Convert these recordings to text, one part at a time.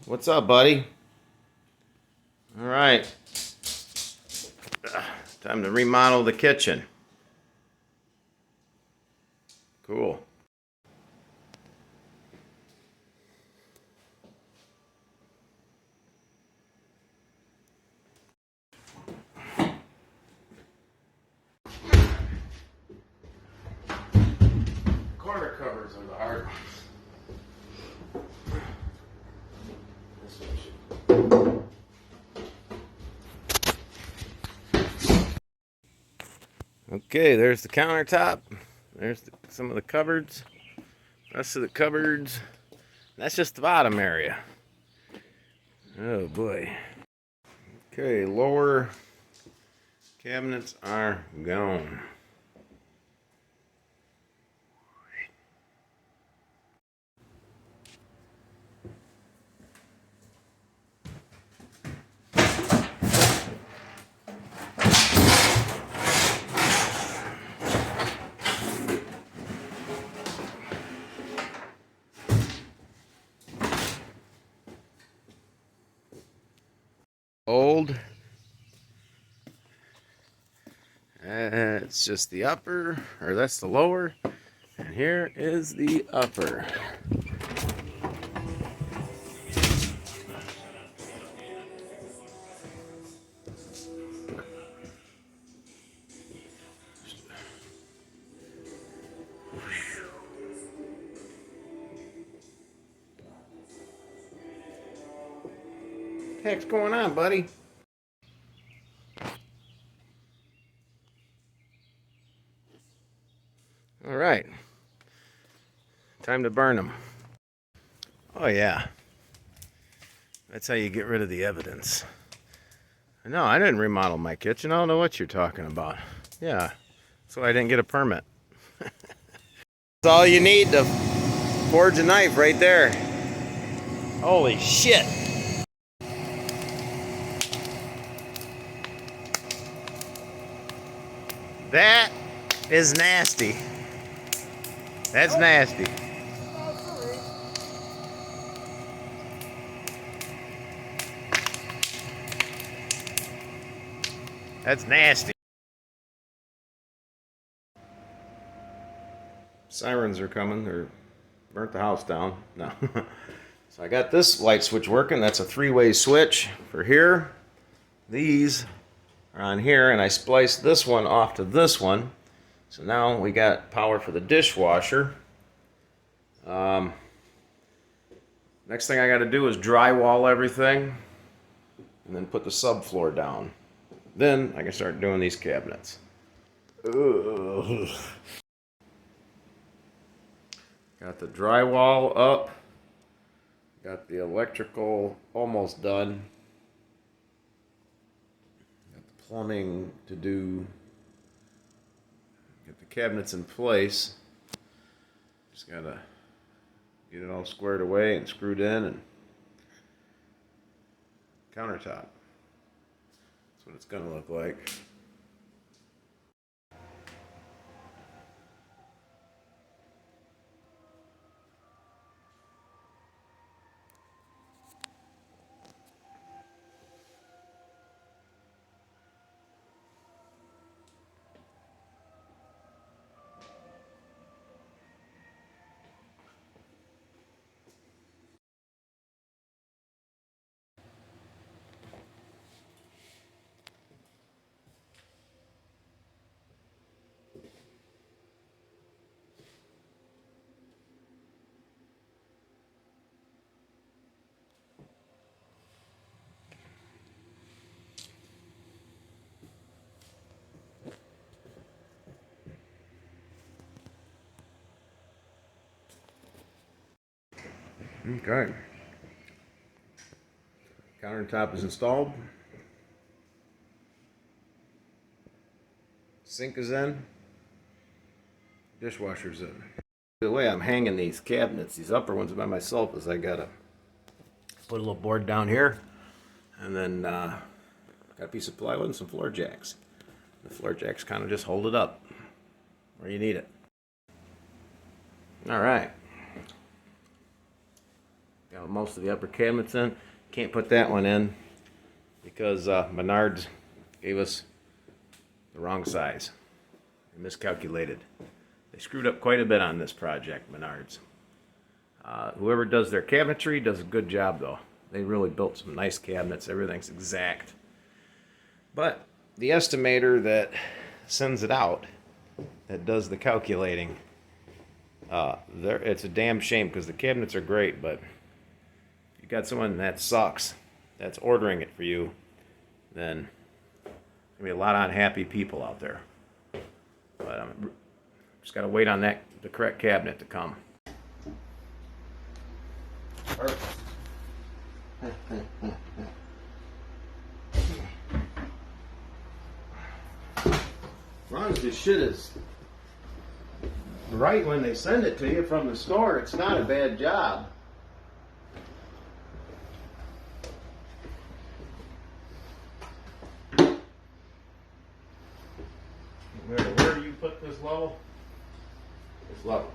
What's up, buddy? All right. Time to remodel the kitchen. Cool. Corner covers are the hard ones. Okay, there's the countertop. There's some of the cupboards. Rest of the cupboards. That's just the bottom area. Oh boy. Okay, lower cabinets are gone. Old. It's just the upper, or that's the lower, and here is the upper. What the heck's going on, buddy? All right. Time to burn them. Oh, yeah. That's how you get rid of the evidence. No, I didn't remodel my kitchen. I don't know what you're talking about. Yeah, so I didn't get a permit. That's all you need to forge a knife right there. Holy shit. That is nasty. That's nasty. That's nasty. Sirens are coming. They're burnt the house down. No. So I got this light switch working. That's a three-way switch for here. These are on here, and I spliced this one off to this one. So now we got power for the dishwasher. Next thing I got to do is drywall everything and then put the subfloor down. Then I can start doing these cabinets. Ugh. Got the drywall up. Got the electrical almost done. Got the plumbing to do. Get the cabinets in place. Just gotta get it all squared away and screwed in, and countertop. That's what it's gonna look like. Okay. Countertop is installed. Sink is in. Dishwasher's in. The way I'm hanging these cabinets, these upper ones by myself, is I gotta put a little board down here, and then got a piece of plywood and some floor jacks. The floor jacks kind of just hold it up where you need it. All right. Got most of the upper cabinets in. Can't put that one in because Menards gave us the wrong size. They miscalculated. They screwed up quite a bit on this project, Menards. Whoever does their cabinetry does a good job, though. They really built some nice cabinets. Everything's exact. But the estimator that sends it out, that does the calculating, it's a damn shame because the cabinets are great, but if you got someone that sucks, that's ordering it for you, then there's going to be a lot of unhappy people out there. But just got to wait on the correct cabinet to come. Perfect. As long as this shit is right when they send it to you from the store, it's not a bad job. Where do you put this level? It's level.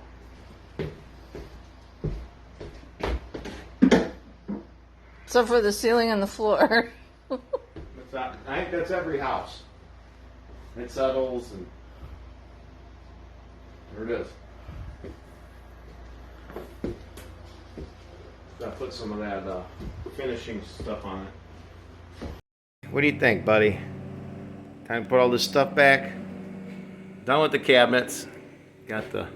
So for the ceiling and the floor. I think that's every house. It settles and there it is. Gotta put some of that finishing stuff on it. What do you think, buddy? Time to put all this stuff back. Done with the cabinets. Got the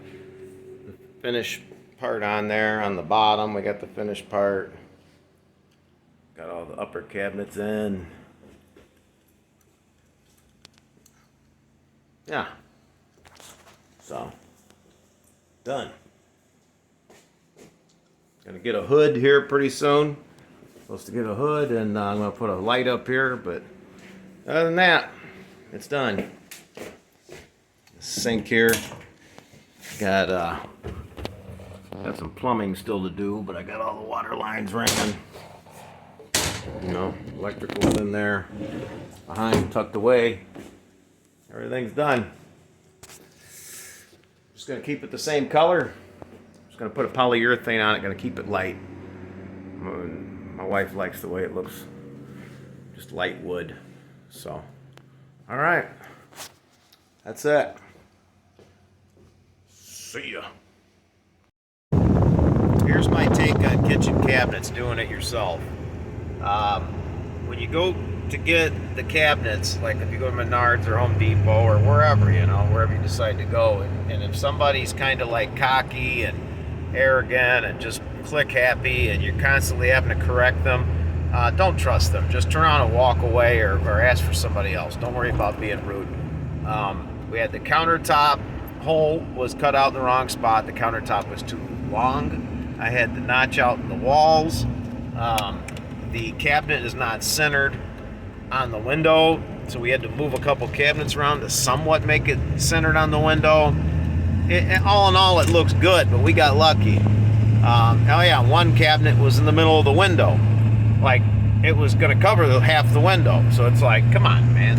finished part on there on the bottom. We got the finished part. Got all the upper cabinets in. Yeah. So, done. Gonna get a hood here pretty soon. Supposed to get a hood, and I'm gonna put a light up here, but other than that, it's done. The sink here. Got some plumbing still to do, but I got all the water lines ran. You know, electrical's in there, behind, tucked away. Everything's done. Just gonna keep it the same color. Just gonna put a polyurethane on it, gonna keep it light. My wife likes the way it looks, just light wood. So, all right, that's it. See ya. Here's my take on kitchen cabinets, doing it yourself. When you go to get the cabinets, like if you go to Menards or Home Depot or wherever, you know, wherever you decide to go, and if somebody's kind of like cocky and arrogant and just click happy and you're constantly having to correct them, don't trust them. Just turn around and walk away or ask for somebody else. Don't worry about being rude. We had the countertop hole was cut out in the wrong spot. The countertop was too long. I had the notch out in the walls. The cabinet is not centered on the window, so we had to move a couple cabinets around to somewhat make it centered on the window. All in all, it looks good, but we got lucky. Oh yeah, one cabinet was in the middle of the window. Like, it was going to cover half the window. So it's like, come on, man.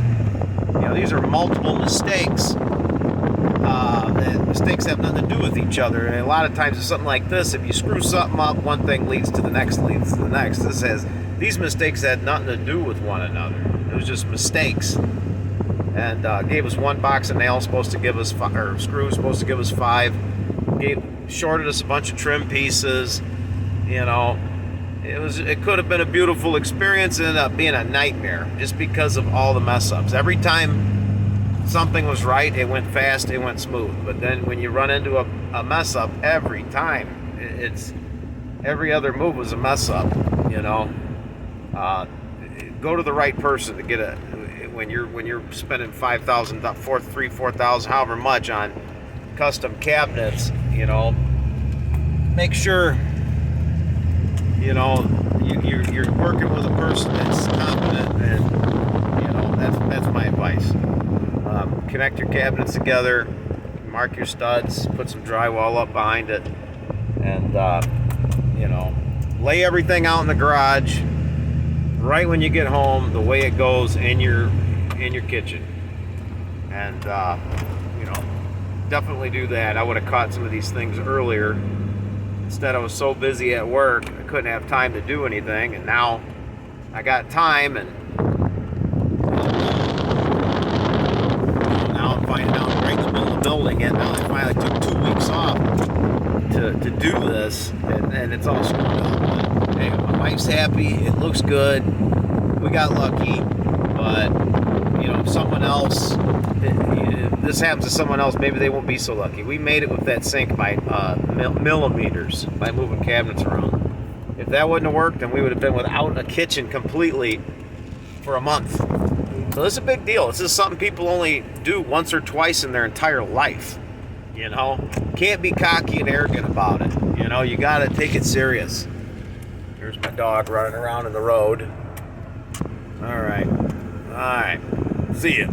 You know, these are multiple mistakes. And mistakes have nothing to do with each other. And a lot of times it's something like this. If you screw something up, one thing leads to the next, leads to the next. These mistakes had nothing to do with one another. It was just mistakes. And gave us one box of nails, supposed to give us screws, supposed to give us 5. Shorted us a bunch of trim pieces. You know, it could have been a beautiful experience. It ended up being a nightmare just because of all the mess ups. Every time something was right, it went fast, it went smooth. But then when you run into a mess up every time, every other move was a mess up. You know, go to the right person to get when you're spending $5,000, $4,000, however much on custom cabinets. You know, make sure you know you're working with a person that's competent, and you know that's my advice. Connect your cabinets together, mark your studs, put some drywall up behind it, and you know, lay everything out in the garage right when you get home, the way it goes in your kitchen. And you know, definitely do that. I would have caught some of these things earlier Instead, I was so busy at work, I couldn't have time to do anything, and now I got time, and now I'm finding out right in the middle of building it. Now I finally took 2 weeks off to do this, and it's all screwed up. But, hey, my wife's happy. It looks good. We got lucky, but if someone else, if this happens to someone else, maybe they won't be so lucky. We made it with that sink by millimeters by moving cabinets around. If that wouldn't have worked, then we would have been without a kitchen completely for a month. So this is a big deal. This is something people only do once or twice in their entire life. Can't be cocky and arrogant about it. You got to take it serious. Here's my dog running around in the road. All right. See ya.